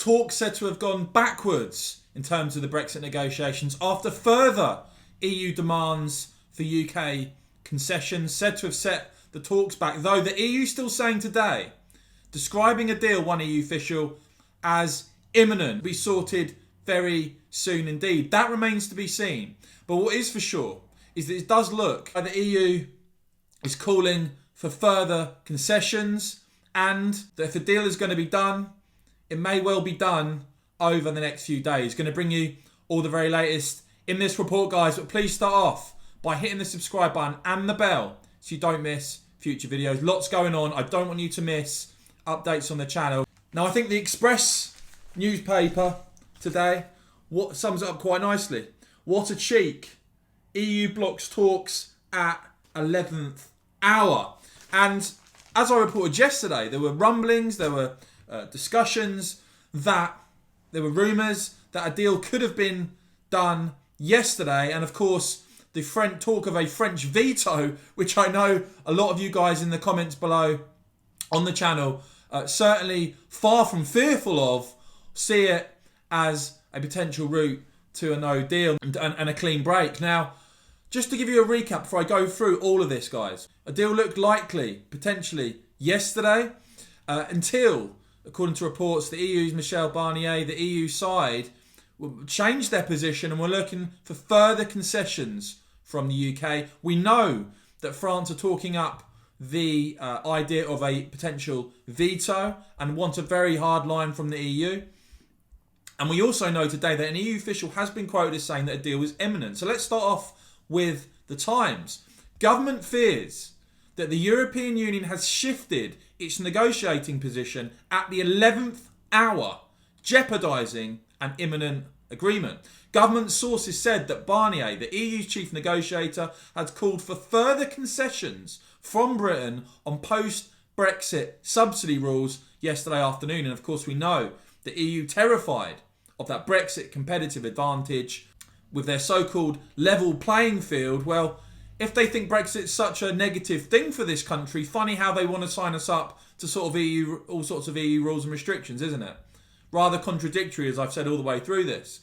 talks said to have gone backwards in terms of the Brexit negotiations after further EU demands for UK concessions, said to have set the talks back, though the EU still saying today, describing a deal, one EU official, as imminent, be sorted very soon indeed. That remains to be seen. But what is for sure is that it does look like the EU is calling for further concessions, and that if the deal is going to be done, it may well be done over the next few days. Going to bring you all the very latest in this report, guys. But please start off by hitting the subscribe button and the bell so you don't miss future videos. Lots going on. I don't want you to miss updates on the channel. Now, I think the Express newspaper today sums it up quite nicely. What a cheek. EU blocks talks at 11th hour. And as I reported yesterday, there were rumblings, there were discussions, that there were rumours that a deal could have been done yesterday. And of course, the talk of a French veto, which I know a lot of you guys in the comments below on the channel certainly far from fearful of, see it as a potential route to a no deal and a clean break. Now, just to give you a recap before I go through all of this, guys, a deal looked likely, potentially, yesterday, until, according to reports, the EU's Michel Barnier, the EU side, changed their position and were looking for further concessions from the UK. We know that France are talking up the idea of a potential veto and want a very hard line from the EU. And we also know today that an EU official has been quoted as saying that a deal is imminent. So let's start off with the Times. Government fears that the European Union has shifted its negotiating position at the 11th hour, jeopardising an imminent agreement. Government sources said that Barnier, the EU's chief negotiator, had called for further concessions from Britain on post-Brexit subsidy rules yesterday afternoon. And of course, we know the EU terrified of that Brexit competitive advantage with their so-called level playing field. Well, if they think Brexit's such a negative thing for this country, funny how they want to sign us up to sort of all sorts of EU rules and restrictions, isn't it? Rather contradictory, as I've said all the way through this.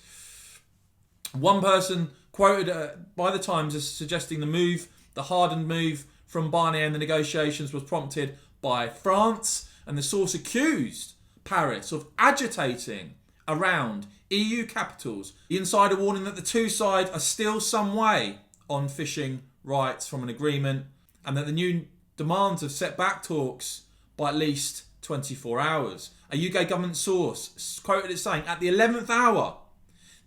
One person quoted by the Times as suggesting the hardened move from Barnier in the negotiations was prompted by France, and the source accused Paris of agitating around EU capitals. The insider warning that the two sides are still some way on fishing rights from an agreement, and that the new demands have set back talks by at least 24 hours. A UK government source quoted as saying, at the 11th hour,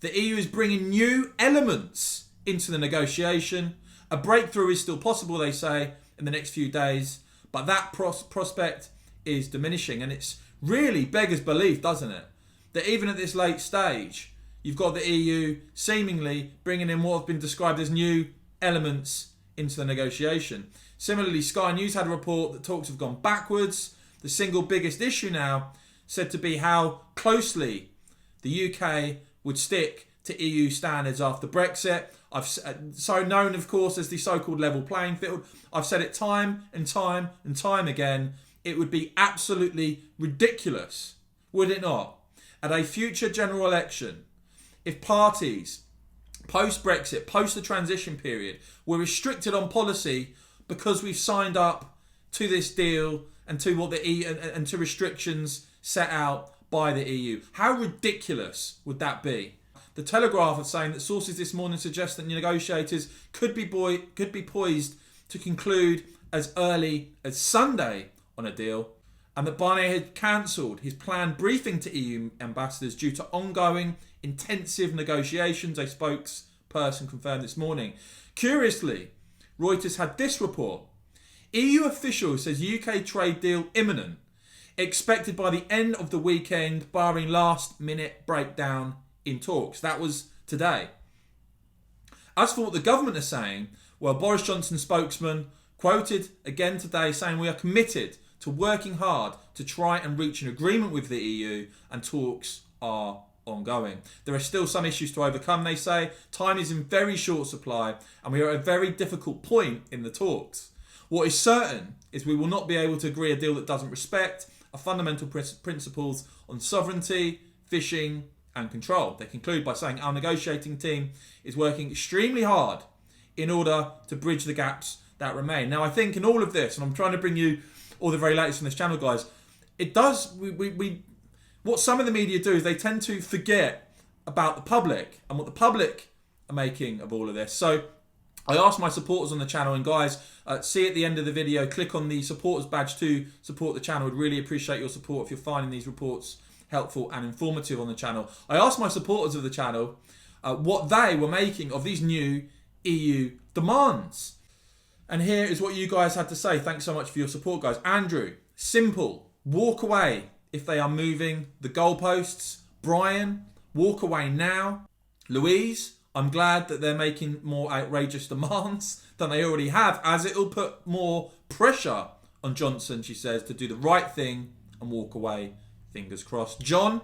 the EU is bringing new elements into the negotiation. A breakthrough is still possible, they say, in the next few days, but that prospect is diminishing. And it's really beggars belief, doesn't it, that even at this late stage, you've got the EU seemingly bringing in what have been described as new elements into the negotiation. Similarly, Sky News had a report that talks have gone backwards. The single biggest issue now said to be how closely the UK would stick to EU standards after Brexit. I've so known, of course, as the so-called level playing field. I've said it time and time and time again. It would be absolutely ridiculous, would it not, at a future general election, if parties post-Brexit, post the transition period, were restricted on policy because we've signed up to this deal and to what the EU and to restrictions set out by the EU. How ridiculous would that be? The Telegraph are saying that sources this morning suggest that negotiators could be poised to conclude as early as Sunday on a deal, and that Barnier had cancelled his planned briefing to EU ambassadors due to ongoing intensive negotiations, a spokesperson confirmed this morning. Curiously, Reuters had this report. EU official says UK trade deal imminent, expected by the end of the weekend, barring last-minute breakdown in talks. That was today. As for what the government are saying, well, Boris Johnson's spokesman quoted again today saying, we are committed to working hard to try and reach an agreement with the EU, and talks are ongoing. There are still some issues to overcome, they say. Time is in very short supply and we are at a very difficult point in the talks. What is certain is we will not be able to agree a deal that doesn't respect our fundamental principles on sovereignty, fishing and control. They conclude by saying our negotiating team is working extremely hard in order to bridge the gaps that remain. Now, I think in all of this, and I'm trying to bring you all the very latest from this channel, guys, it does, what some of the media do is they tend to forget about the public and what the public are making of all of this. So I asked my supporters on the channel, and guys, see at the end of the video, click on the supporters badge to support the channel. Would really appreciate your support if you're finding these reports helpful and informative on the channel. I asked my supporters of the channel what they were making of these new EU demands. And here is what you guys had to say. Thanks so much for your support, guys. Andrew, simple, walk away if they are moving the goalposts. Brian, walk away now. Louise, I'm glad that they're making more outrageous demands than they already have, as it'll put more pressure on Johnson, she says, to do the right thing and walk away. Fingers crossed. John,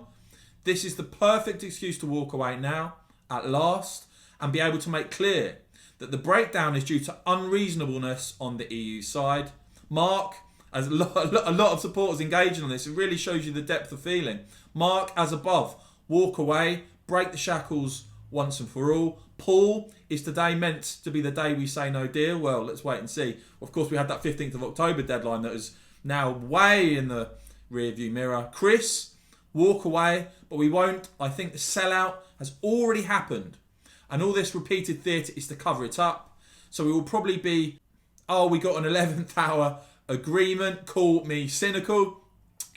this is the perfect excuse to walk away now, at last, and be able to make clear that the breakdown is due to unreasonableness on the EU side. Mark, as a lot of supporters engaging on this, it really shows you the depth of feeling. Mark, as above, walk away, break the shackles once and for all. Paul, is today meant to be the day we say no deal? Well, let's wait and see. Of course, we had that 15th of October deadline that is now way in the rearview mirror. Chris, walk away, but we won't. I think the sellout has already happened, and all this repeated theatre is to cover it up. So we will probably be, oh, we got an 11th hour agreement. Call me cynical.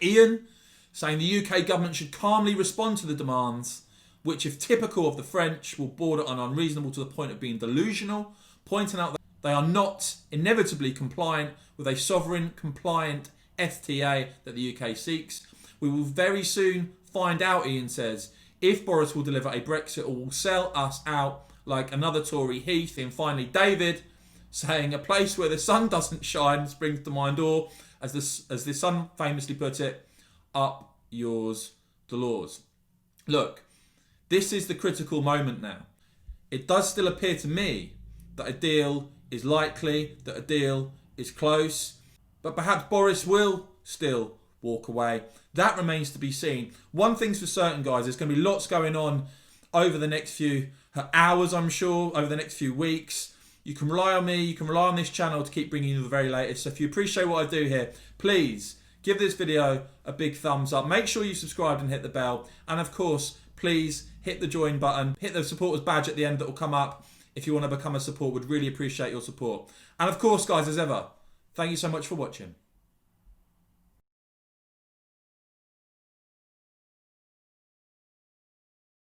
Ian, saying the UK government should calmly respond to the demands, which, if typical of the French, will border on unreasonable to the point of being delusional, pointing out that they are not inevitably compliant with a sovereign compliant FTA that the UK seeks. We will very soon find out, Ian says, if Boris will deliver a Brexit or will sell us out like another Tory Heath. And finally, David, saying a place where the sun doesn't shine springs to mind, or, as the Sun famously put it, up yours the laws. Look, this is the critical moment now. It does still appear to me that a deal is likely, that a deal is close, but perhaps Boris will still walk away. That remains to be seen. One thing's for certain, guys, there's going to be lots going on over the next few hours, I'm sure, over the next few weeks. You can rely on me, you can rely on this channel to keep bringing you the very latest. So if you appreciate what I do here, please give this video a big thumbs up. Make sure you subscribed and hit the bell. And of course, please hit the join button, hit the supporters badge at the end that will come up if you want to become a supporter. Would really appreciate your support. And of course, guys, as ever, thank you so much for watching.